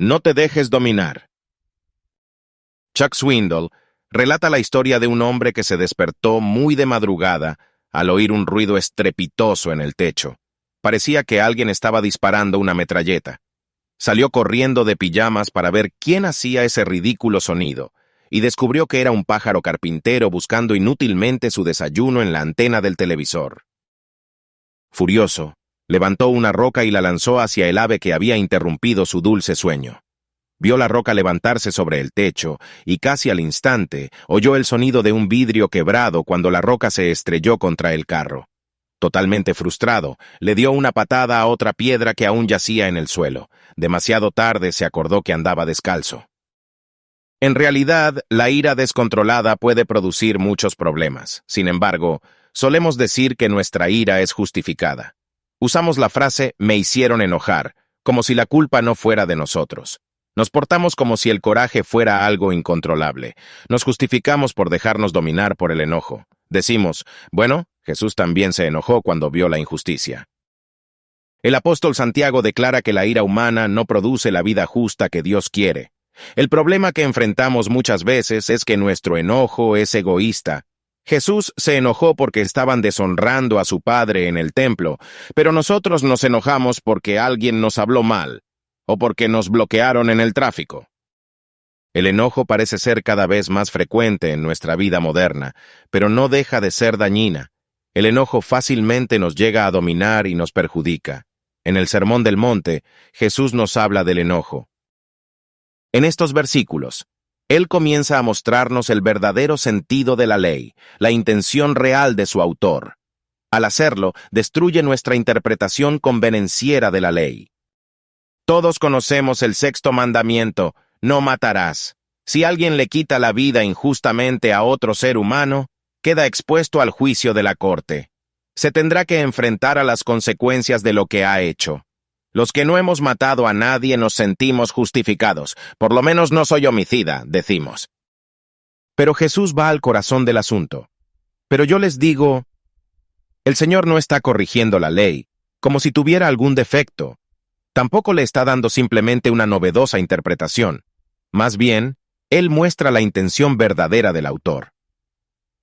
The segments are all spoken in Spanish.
No te dejes dominar. Chuck Swindoll relata la historia de un hombre que se despertó muy de madrugada al oír un ruido estrepitoso en el techo. Parecía que alguien estaba disparando una metralleta. Salió corriendo de pijamas para ver quién hacía ese ridículo sonido, y descubrió que era un pájaro carpintero buscando inútilmente su desayuno en la antena del televisor. Furioso, levantó una roca y la lanzó hacia el ave que había interrumpido su dulce sueño. Vio la roca levantarse sobre el techo, y casi al instante oyó el sonido de un vidrio quebrado cuando la roca se estrelló contra el carro. Totalmente frustrado, le dio una patada a otra piedra que aún yacía en el suelo. Demasiado tarde se acordó que andaba descalzo. En realidad, la ira descontrolada puede producir muchos problemas. Sin embargo, solemos decir que nuestra ira es justificada. Usamos la frase «me hicieron enojar», como si la culpa no fuera de nosotros. Nos portamos como si el coraje fuera algo incontrolable. Nos justificamos por dejarnos dominar por el enojo. Decimos, bueno, Jesús también se enojó cuando vio la injusticia. El apóstol Santiago declara que la ira humana no produce la vida justa que Dios quiere. El problema que enfrentamos muchas veces es que nuestro enojo es egoísta. Jesús se enojó porque estaban deshonrando a su Padre en el templo, pero nosotros nos enojamos porque alguien nos habló mal, o porque nos bloquearon en el tráfico. El enojo parece ser cada vez más frecuente en nuestra vida moderna, pero no deja de ser dañina. El enojo fácilmente nos llega a dominar y nos perjudica. En el Sermón del Monte, Jesús nos habla del enojo. En estos versículos, Él comienza a mostrarnos el verdadero sentido de la ley, la intención real de su autor. Al hacerlo, destruye nuestra interpretación convenenciera de la ley. Todos conocemos el sexto mandamiento, no matarás. Si alguien le quita la vida injustamente a otro ser humano, queda expuesto al juicio de la corte. Se tendrá que enfrentar a las consecuencias de lo que ha hecho. Los que no hemos matado a nadie nos sentimos justificados. Por lo menos no soy homicida, decimos. Pero Jesús va al corazón del asunto. Pero yo les digo, el Señor no está corrigiendo la ley, como si tuviera algún defecto. Tampoco le está dando simplemente una novedosa interpretación. Más bien, Él muestra la intención verdadera del autor.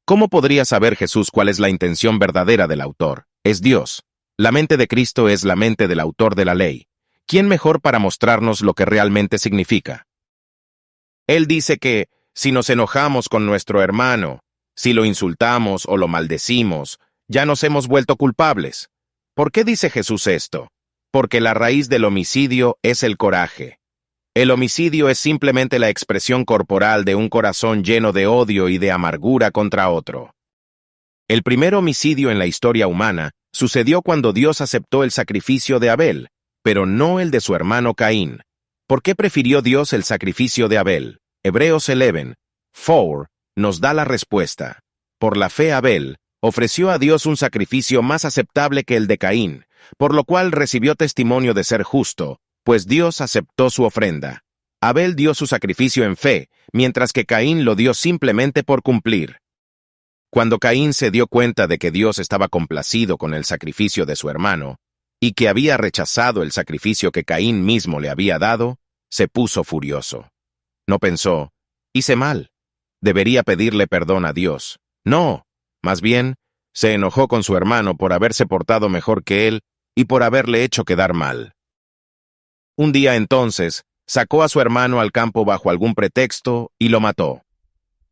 ¿Cómo podría saber Jesús cuál es la intención verdadera del autor? Es Dios. La mente de Cristo es la mente del autor de la ley. ¿Quién mejor para mostrarnos lo que realmente significa? Él dice que, si nos enojamos con nuestro hermano, si lo insultamos o lo maldecimos, ya nos hemos vuelto culpables. ¿Por qué dice Jesús esto? Porque la raíz del homicidio es el coraje. El homicidio es simplemente la expresión corporal de un corazón lleno de odio y de amargura contra otro. El primer homicidio en la historia humana sucedió cuando Dios aceptó el sacrificio de Abel, pero no el de su hermano Caín. ¿Por qué prefirió Dios el sacrificio de Abel? Hebreos 11:4 nos da la respuesta. Por la fe Abel ofreció a Dios un sacrificio más aceptable que el de Caín, por lo cual recibió testimonio de ser justo, pues Dios aceptó su ofrenda. Abel dio su sacrificio en fe, mientras que Caín lo dio simplemente por cumplir. Cuando Caín se dio cuenta de que Dios estaba complacido con el sacrificio de su hermano, y que había rechazado el sacrificio que Caín mismo le había dado, se puso furioso. No pensó, hice mal, debería pedirle perdón a Dios. No, más bien, se enojó con su hermano por haberse portado mejor que él y por haberle hecho quedar mal. Un día entonces, sacó a su hermano al campo bajo algún pretexto y lo mató.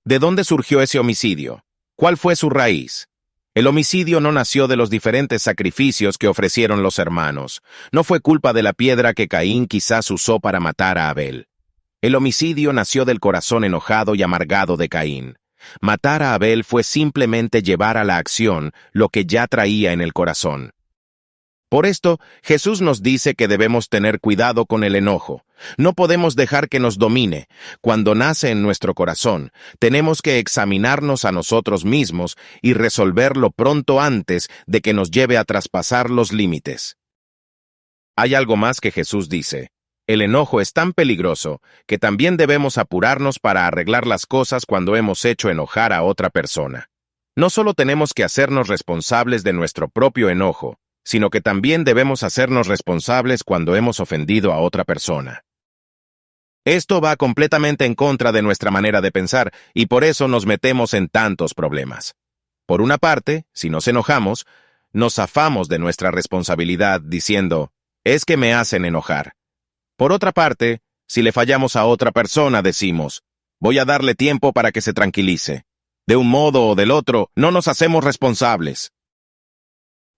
¿De dónde surgió ese homicidio? ¿Cuál fue su raíz? El homicidio no nació de los diferentes sacrificios que ofrecieron los hermanos. No fue culpa de la piedra que Caín quizás usó para matar a Abel. El homicidio nació del corazón enojado y amargado de Caín. Matar a Abel fue simplemente llevar a la acción lo que ya traía en el corazón. Por esto, Jesús nos dice que debemos tener cuidado con el enojo. No podemos dejar que nos domine. Cuando nace en nuestro corazón, tenemos que examinarnos a nosotros mismos y resolverlo pronto antes de que nos lleve a traspasar los límites. Hay algo más que Jesús dice. El enojo es tan peligroso que también debemos apurarnos para arreglar las cosas cuando hemos hecho enojar a otra persona. No solo tenemos que hacernos responsables de nuestro propio enojo, sino que también debemos hacernos responsables cuando hemos ofendido a otra persona. Esto va completamente en contra de nuestra manera de pensar y por eso nos metemos en tantos problemas. Por una parte, si nos enojamos, nos zafamos de nuestra responsabilidad diciendo, es que me hacen enojar. Por otra parte, si le fallamos a otra persona, decimos, voy a darle tiempo para que se tranquilice. De un modo o del otro, no nos hacemos responsables.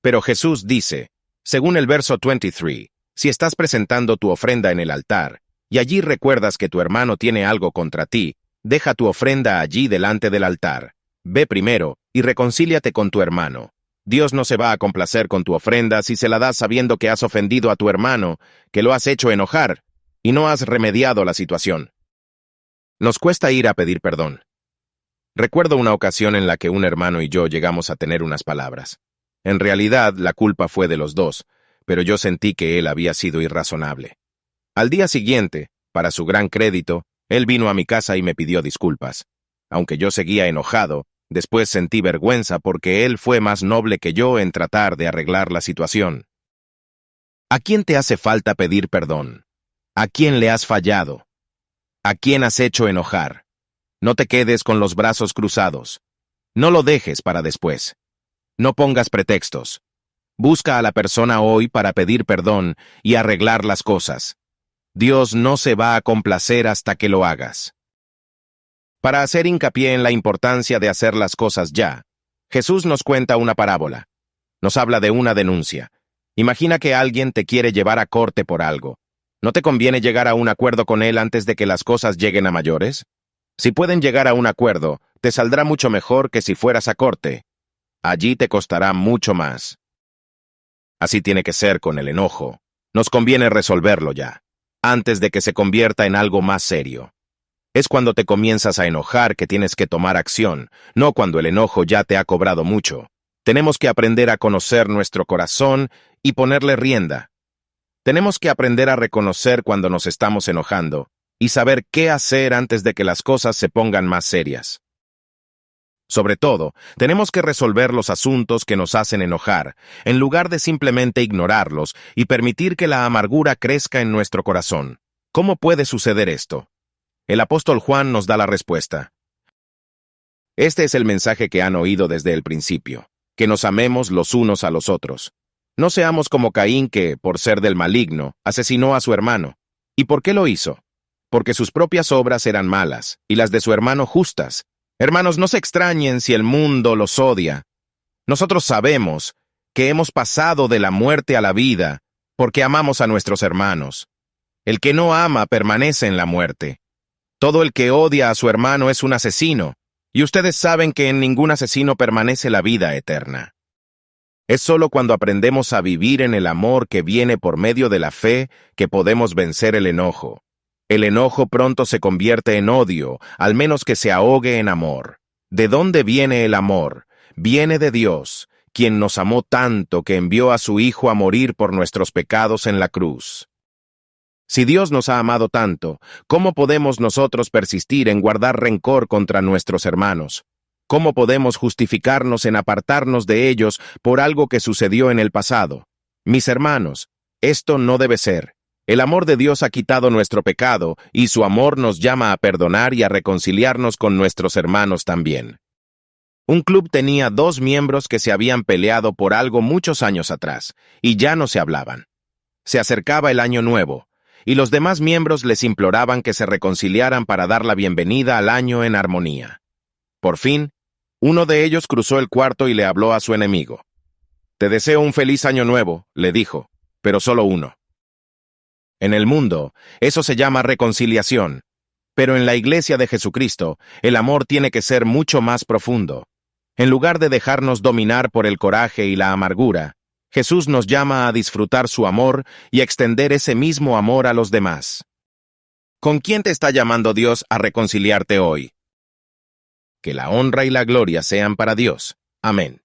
Pero Jesús dice, según el verso 23, si estás presentando tu ofrenda en el altar, y allí recuerdas que tu hermano tiene algo contra ti, deja tu ofrenda allí delante del altar. Ve primero y reconcíliate con tu hermano. Dios no se va a complacer con tu ofrenda si se la das sabiendo que has ofendido a tu hermano, que lo has hecho enojar, y no has remediado la situación. Nos cuesta ir a pedir perdón. Recuerdo una ocasión en la que un hermano y yo llegamos a tener unas palabras. En realidad, la culpa fue de los dos, pero yo sentí que él había sido irrazonable. Al día siguiente, para su gran crédito, él vino a mi casa y me pidió disculpas. Aunque yo seguía enojado, después sentí vergüenza porque él fue más noble que yo en tratar de arreglar la situación. ¿A quién te hace falta pedir perdón? ¿A quién le has fallado? ¿A quién has hecho enojar? No te quedes con los brazos cruzados. No lo dejes para después. No pongas pretextos. Busca a la persona hoy para pedir perdón y arreglar las cosas. Dios no se va a complacer hasta que lo hagas. Para hacer hincapié en la importancia de hacer las cosas ya, Jesús nos cuenta una parábola. Nos habla de una denuncia. Imagina que alguien te quiere llevar a corte por algo. ¿No te conviene llegar a un acuerdo con él antes de que las cosas lleguen a mayores? Si pueden llegar a un acuerdo, te saldrá mucho mejor que si fueras a corte. Allí te costará mucho más. Así tiene que ser con el enojo. Nos conviene resolverlo ya, antes de que se convierta en algo más serio. Es cuando te comienzas a enojar que tienes que tomar acción, no cuando el enojo ya te ha cobrado mucho. Tenemos que aprender a conocer nuestro corazón y ponerle rienda. Tenemos que aprender a reconocer cuando nos estamos enojando y saber qué hacer antes de que las cosas se pongan más serias. Sobre todo, tenemos que resolver los asuntos que nos hacen enojar, en lugar de simplemente ignorarlos y permitir que la amargura crezca en nuestro corazón. ¿Cómo puede suceder esto? El apóstol Juan nos da la respuesta. Este es el mensaje que han oído desde el principio, que nos amemos los unos a los otros. No seamos como Caín que, por ser del maligno, asesinó a su hermano. ¿Y por qué lo hizo? Porque sus propias obras eran malas, y las de su hermano justas. Hermanos, no se extrañen si el mundo los odia. Nosotros sabemos que hemos pasado de la muerte a la vida porque amamos a nuestros hermanos. El que no ama permanece en la muerte. Todo el que odia a su hermano es un asesino, y ustedes saben que en ningún asesino permanece la vida eterna. Es solo cuando aprendemos a vivir en el amor que viene por medio de la fe que podemos vencer el enojo. El enojo pronto se convierte en odio, al menos que se ahogue en amor. ¿De dónde viene el amor? Viene de Dios, quien nos amó tanto que envió a su Hijo a morir por nuestros pecados en la cruz. Si Dios nos ha amado tanto, ¿cómo podemos nosotros persistir en guardar rencor contra nuestros hermanos? ¿Cómo podemos justificarnos en apartarnos de ellos por algo que sucedió en el pasado? Mis hermanos, esto no debe ser. El amor de Dios ha quitado nuestro pecado y su amor nos llama a perdonar y a reconciliarnos con nuestros hermanos también. Un club tenía 2 miembros que se habían peleado por algo muchos años atrás y ya no se hablaban. Se acercaba el año nuevo y los demás miembros les imploraban que se reconciliaran para dar la bienvenida al año en armonía. Por fin, uno de ellos cruzó el cuarto y le habló a su enemigo. «Te deseo un feliz año nuevo», le dijo, «pero solo uno». En el mundo, eso se llama reconciliación, pero en la Iglesia de Jesucristo, el amor tiene que ser mucho más profundo. En lugar de dejarnos dominar por el coraje y la amargura, Jesús nos llama a disfrutar su amor y extender ese mismo amor a los demás. ¿Con quién te está llamando Dios a reconciliarte hoy? Que la honra y la gloria sean para Dios. Amén.